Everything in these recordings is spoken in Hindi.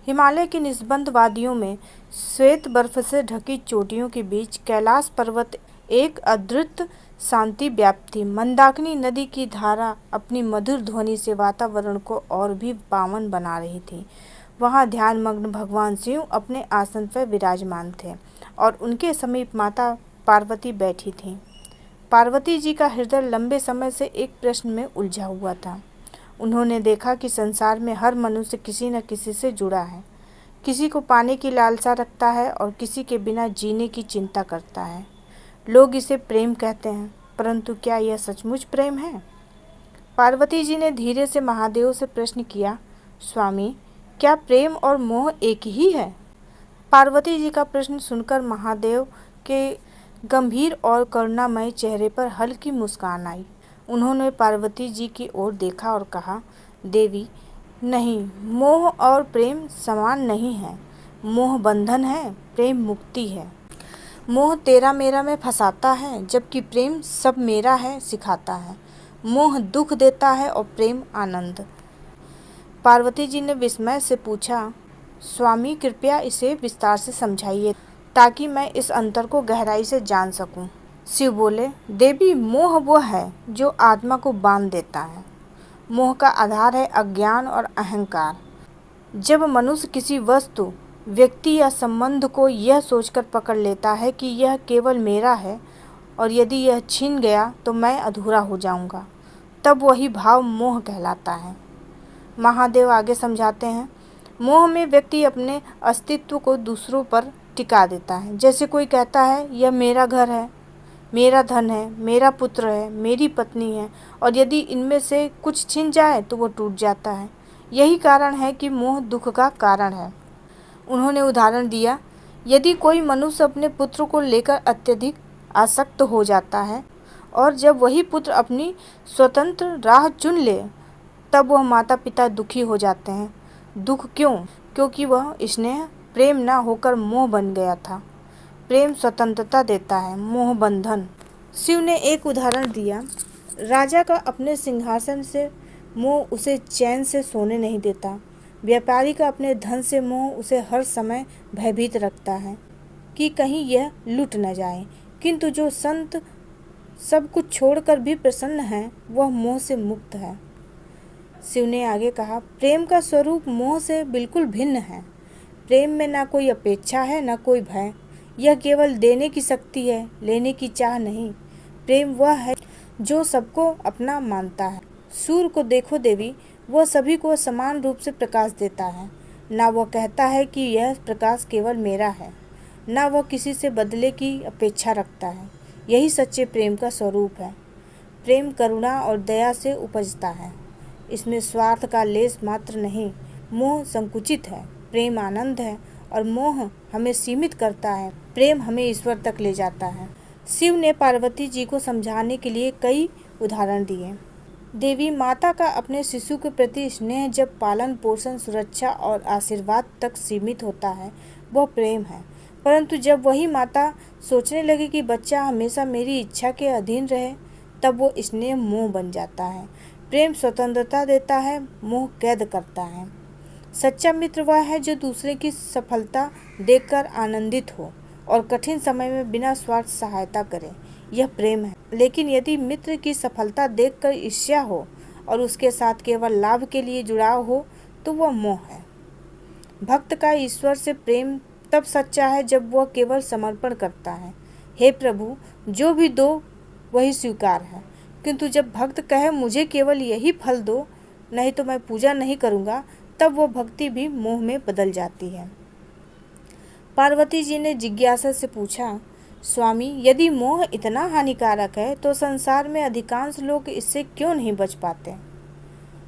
हिमालय की निस्बंद वादियों में श्वेत बर्फ से ढकी चोटियों के बीच कैलाश पर्वत एक अद्भुत शांति व्याप्त थी। मंदाकिनी नदी की धारा अपनी मधुर ध्वनि से वातावरण को और भी पावन बना रही थी। वहाँ ध्यानमग्न भगवान शिव अपने आसन पर विराजमान थे और उनके समीप माता पार्वती बैठी थीं। पार्वती जी का हृदय लंबे समय से एक प्रश्न में उलझा हुआ था। उन्होंने देखा कि संसार में हर मनुष्य किसी न किसी से जुड़ा है। किसी को पाने की लालसा रखता है और किसी के बिना जीने की चिंता करता है। लोग इसे प्रेम कहते हैं, परंतु क्या यह सचमुच प्रेम है? पार्वती जी ने धीरे से महादेव से प्रश्न किया, स्वामी, क्या प्रेम और मोह एक ही है? पार्वती जी का प्रश्न सुनकर महादेव के गंभीर और करुणामय चेहरे पर हल्की मुस्कान आई। उन्होंने पार्वती जी की ओर देखा और कहा, देवी, नहीं, मोह और प्रेम समान नहीं है। मोह बंधन है, प्रेम मुक्ति है। मोह तेरा मेरा में फंसाता है, जबकि प्रेम सब मेरा है सिखाता है। मोह दुख देता है और प्रेम आनंद। पार्वती जी ने विस्मय से पूछा, स्वामी, कृपया इसे विस्तार से समझाइए ताकि मैं इस अंतर को गहराई से जान सकूं। शिव बोले, देवी, मोह वो है जो आत्मा को बांध देता है। मोह का आधार है अज्ञान और अहंकार। जब मनुष्य किसी वस्तु, व्यक्ति या संबंध को यह सोचकर पकड़ लेता है कि यह केवल मेरा है और यदि यह छिन गया तो मैं अधूरा हो जाऊंगा, तब वही भाव मोह कहलाता है। महादेव आगे समझाते हैं, मोह में व्यक्ति अपने अस्तित्व को दूसरों पर टिका देता है। जैसे कोई कहता है, यह मेरा घर है, मेरा धन है, मेरा पुत्र है, मेरी पत्नी है, और यदि इनमें से कुछ छिन जाए तो वो टूट जाता है। यही कारण है कि मोह दुख का कारण है। उन्होंने उदाहरण दिया, यदि कोई मनुष्य अपने पुत्र को लेकर अत्यधिक आसक्त हो जाता है और जब वही पुत्र अपनी स्वतंत्र राह चुन ले, तब वह माता पिता दुखी हो जाते हैं। दुख क्यों? क्योंकि वह स्नेह प्रेम न होकर मोह बन गया था। प्रेम स्वतंत्रता देता है, मोह बंधन। शिव ने एक उदाहरण दिया, राजा का अपने सिंहासन से मोह उसे चैन से सोने नहीं देता। व्यापारी का अपने धन से मोह उसे हर समय भयभीत रखता है कि कहीं यह लूट न जाए। किंतु जो संत सब कुछ छोड़कर भी प्रसन्न है, वह मोह से मुक्त है। शिव ने आगे कहा, प्रेम का स्वरूप मोह से बिल्कुल भिन्न है। प्रेम में न कोई अपेक्षा है, न कोई भय। यह केवल देने की शक्ति है, लेने की चाह नहीं। प्रेम वह है जो सबको अपना मानता है। सूर्य को देखो देवी, वह सभी को समान रूप से प्रकाश देता है। ना वह कहता है कि यह प्रकाश केवल मेरा है, ना वह किसी से बदले की अपेक्षा रखता है। यही सच्चे प्रेम का स्वरूप है। प्रेम करुणा और दया से उपजता है। इसमें स्वार्थ का लेस मात्र नहीं। मोह संकुचित है, प्रेम आनंद है, और मोह हमें सीमित करता है। प्रेम हमें ईश्वर तक ले जाता है। शिव ने पार्वती जी को समझाने के लिए कई उदाहरण दिए। देवी, माता का अपने शिशु के प्रति स्नेह जब पालन पोषण, सुरक्षा और आशीर्वाद तक सीमित होता है, वह प्रेम है। परंतु जब वही माता सोचने लगे कि बच्चा हमेशा मेरी इच्छा के अधीन रहे, तब वो स्नेह मोह बन जाता है। प्रेम स्वतंत्रता देता है, मोह कैद करता है। सच्चा मित्र वह है जो दूसरे की सफलता देखकर आनंदित हो और कठिन समय में बिना स्वार्थ सहायता करे। यह प्रेम है। लेकिन यदि मित्र की सफलता देखकर ईर्ष्या हो और उसके साथ केवल लाभ के लिए जुड़ाव हो, तो वह मोह है। भक्त का ईश्वर से प्रेम तब सच्चा है जब वह केवल समर्पण करता है। हे प्रभु, जो भी दो वही स्वीकार है। किंतु जब भक्त कहे मुझे केवल यही फल दो, नहीं तो मैं पूजा नहीं करूँगा, तब वो भक्ति भी मोह में बदल जाती है। पार्वती जी ने जिज्ञासा से पूछा, स्वामी, यदि मोह इतना हानिकारक है तो संसार में अधिकांश लोग इससे क्यों नहीं बच पाते?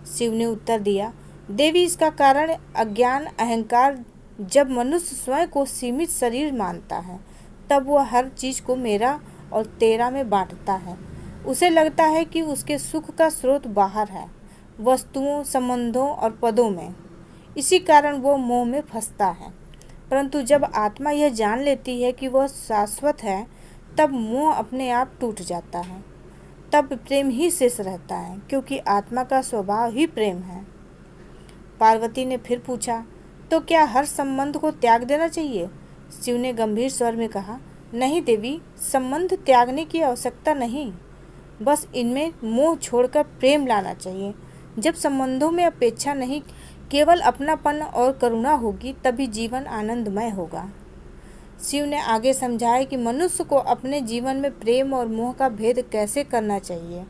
शिव ने उत्तर दिया, देवी, इसका कारण अज्ञान, अहंकार। जब मनुष्य स्वयं को सीमित शरीर मानता है, तब वह हर चीज को मेरा और तेरा में बांटता है। उसे लगता है कि उसके सुख का स्रोत बाहर है, वस्तुओं, संबंधों और पदों में। इसी कारण वो मोह में फंसता है। परंतु जब आत्मा यह जान लेती है कि वह शाश्वत है, तब मोह अपने आप टूट जाता है। तब प्रेम ही शेष रहता है, क्योंकि आत्मा का स्वभाव ही प्रेम है। पार्वती ने फिर पूछा, तो क्या हर संबंध को त्याग देना चाहिए? शिव ने गंभीर स्वर में कहा, नहीं देवी, संबंध त्यागने की आवश्यकता नहीं, बस इनमें मोह छोड़कर प्रेम लाना चाहिए। जब संबंधों में अपेक्षा नहीं, केवल अपनापन और करुणा होगी, तभी जीवन आनंदमय होगा। शिव ने आगे समझाया कि मनुष्य को अपने जीवन में प्रेम और मोह का भेद कैसे करना चाहिए।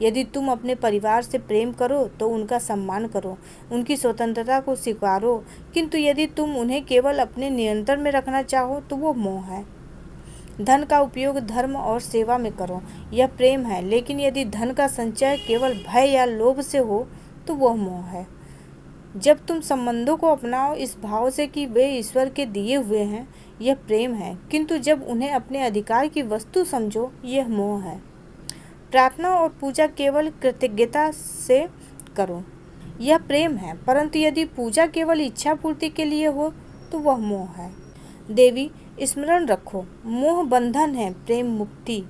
यदि तुम अपने परिवार से प्रेम करो तो उनका सम्मान करो, उनकी स्वतंत्रता को स्वीकारो, किंतु यदि तुम उन्हें केवल अपने नियंत्रण में रखना चाहो तो वो मोह है। धन का उपयोग धर्म और सेवा में करो, यह प्रेम है, लेकिन यदि धन का संचय केवल भय या लोभ से हो तो वह मोह है। जब तुम संबंधों को अपनाओ इस भाव से कि वे ईश्वर के दिए हुए हैं, यह प्रेम है, किंतु जब उन्हें अपने अधिकार की वस्तु समझो, यह मोह है। प्रार्थना और पूजा केवल कृतज्ञता से करो, यह प्रेम है, परंतु यदि पूजा केवल इच्छा पूर्ति के लिए हो तो वह मोह है। देवी, स्मरण रखो, मोह बंधन है, प्रेम मुक्ति।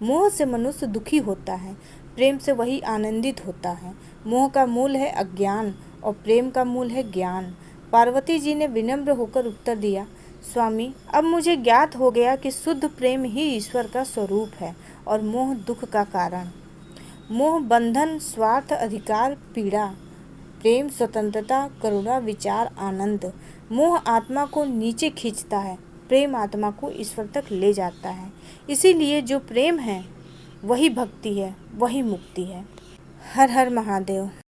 मोह से मनुष्य दुखी होता है, प्रेम से वही आनंदित होता है। मोह का मूल है अज्ञान और प्रेम का मूल है ज्ञान। पार्वती जी ने विनम्र होकर उत्तर दिया, स्वामी, अब मुझे ज्ञात हो गया कि शुद्ध प्रेम ही ईश्वर का स्वरूप है और मोह दुख का कारण। मोह बंधन, स्वार्थ, अधिकार, पीड़ा। प्रेम स्वतंत्रता, करुणा, विचार, आनंद। मोह आत्मा को नीचे खींचता है, प्रेम आत्मा को ईश्वर तक ले जाता है। इसीलिए जो प्रेम है वही भक्ति है, वही मुक्ति है। हर हर महादेव।